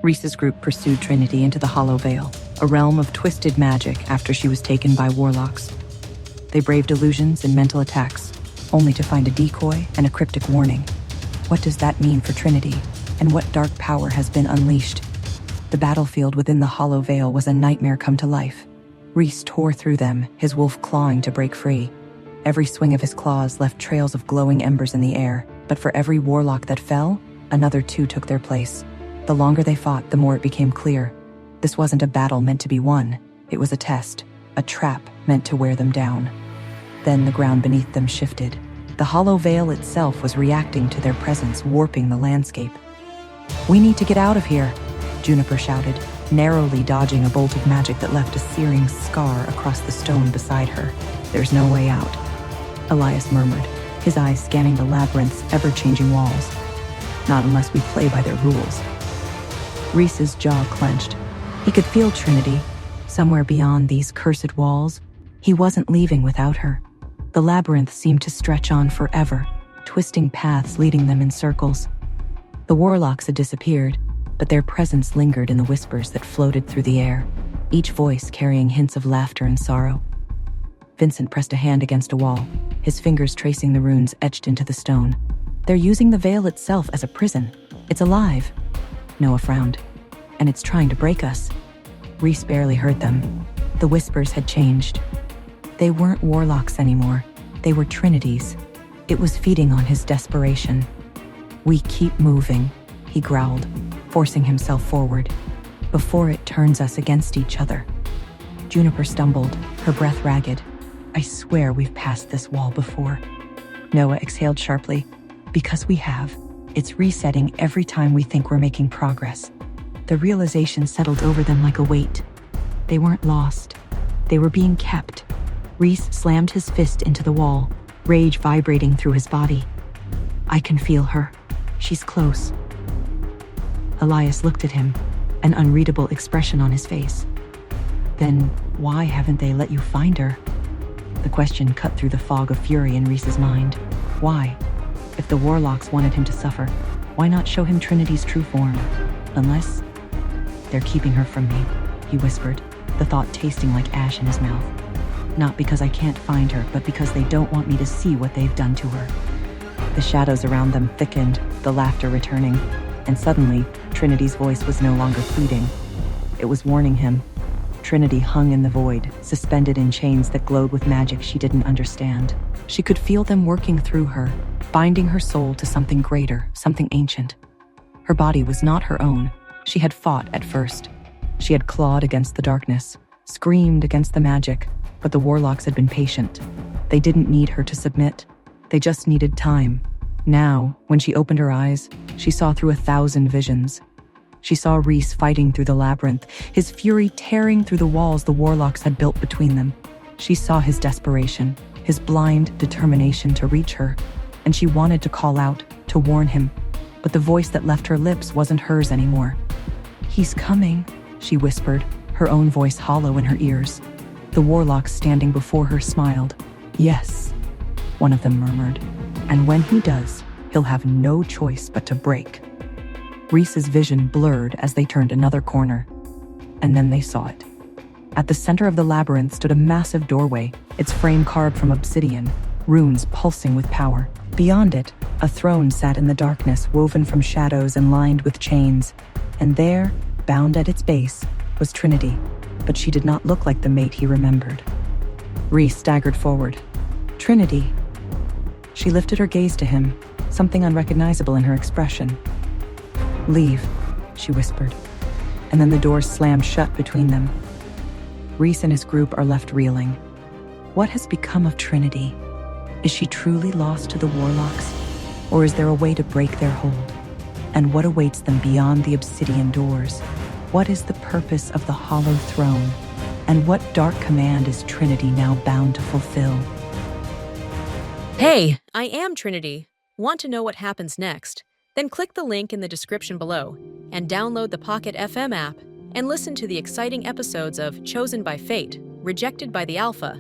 Reece's group pursued Trinity into the Hollow Vale, a realm of twisted magic after she was taken by Warlocks. They braved illusions and mental attacks, only to find a decoy and a cryptic warning. What does that mean for Trinity, and what dark power has been unleashed? The battlefield within the Hollow Vale was a nightmare come to life. Reece tore through them, his wolf clawing to break free. Every swing of his claws left trails of glowing embers in the air, but for every warlock that fell, another two took their place. The longer they fought, the more it became clear. This wasn't a battle meant to be won. It was a test, a trap meant to wear them down. Then the ground beneath them shifted. The Hollow Vale itself was reacting to their presence, warping the landscape. "We need to get out of here," Juniper shouted, narrowly dodging a bolt of magic that left a searing scar across the stone beside her. "There's no way out," Elias murmured, his eyes scanning the labyrinth's ever-changing walls. "Not unless we play by their rules." Reece's jaw clenched. He could feel Trinity, somewhere beyond these cursed walls. He wasn't leaving without her. The labyrinth seemed to stretch on forever, twisting paths leading them in circles. The Warlocks had disappeared, but their presence lingered in the whispers that floated through the air, each voice carrying hints of laughter and sorrow. Vincent pressed a hand against a wall, his fingers tracing the runes etched into the stone. "They're using the veil itself as a prison. It's alive." Noah frowned. "And it's trying to break us." Reece barely heard them. The whispers had changed. They weren't Warlocks anymore. They were Trinities. It was feeding on his desperation. "We keep moving," he growled, forcing himself forward, "before it turns us against each other." Juniper stumbled, her breath ragged. "I swear we've passed this wall before." Noah exhaled sharply. "Because we have. It's resetting every time we think we're making progress." The realization settled over them like a weight. They weren't lost. They were being kept. Reece slammed his fist into the wall, rage vibrating through his body. "I can feel her. She's close." Elias looked at him, an unreadable expression on his face. "Then why haven't they let you find her?" The question cut through the fog of fury in Reece's mind. Why? If the Warlocks wanted him to suffer, why not show him Trinity's true form? Unless... "They're keeping her from me," he whispered, the thought tasting like ash in his mouth. "Not because I can't find her, but because they don't want me to see what they've done to her." The shadows around them thickened, the laughter returning, and suddenly, Trinity's voice was no longer pleading. It was warning him. Trinity hung in the void, suspended in chains that glowed with magic she didn't understand. She could feel them working through her, binding her soul to something greater, something ancient. Her body was not her own. She had fought at first. She had clawed against the darkness, screamed against the magic, but the Warlocks had been patient. They didn't need her to submit. They just needed time. Now, when she opened her eyes, she saw through 1,000 visions. She saw Reece fighting through the labyrinth, his fury tearing through the walls the Warlocks had built between them. She saw his desperation, his blind determination to reach her, and she wanted to call out, to warn him, but the voice that left her lips wasn't hers anymore. "He's coming," she whispered, her own voice hollow in her ears. The Warlocks standing before her smiled. "Yes," one of them murmured, "and when he does, he'll have no choice but to break." Reece's vision blurred as they turned another corner, and then they saw it. At the center of the labyrinth stood a massive doorway, its frame carved from obsidian, runes pulsing with power. Beyond it, a throne sat in the darkness, woven from shadows and lined with chains. And there, bound at its base, was Trinity, but she did not look like the mate he remembered. Reece staggered forward. "Trinity." She lifted her gaze to him, something unrecognizable in her expression. "Leave," she whispered, and then the door slammed shut between them. Reece and his group are left reeling. What has become of Trinity? Is she truly lost to the Warlocks, or is there a way to break their hold? And what awaits them beyond the obsidian doors? What is the purpose of the Hollow Throne? And what dark command is Trinity now bound to fulfill? Hey, I am Trinity. Want to know what happens next? Then click the link in the description below and download the Pocket FM app and listen to the exciting episodes of Chosen by Fate, Rejected by the Alpha,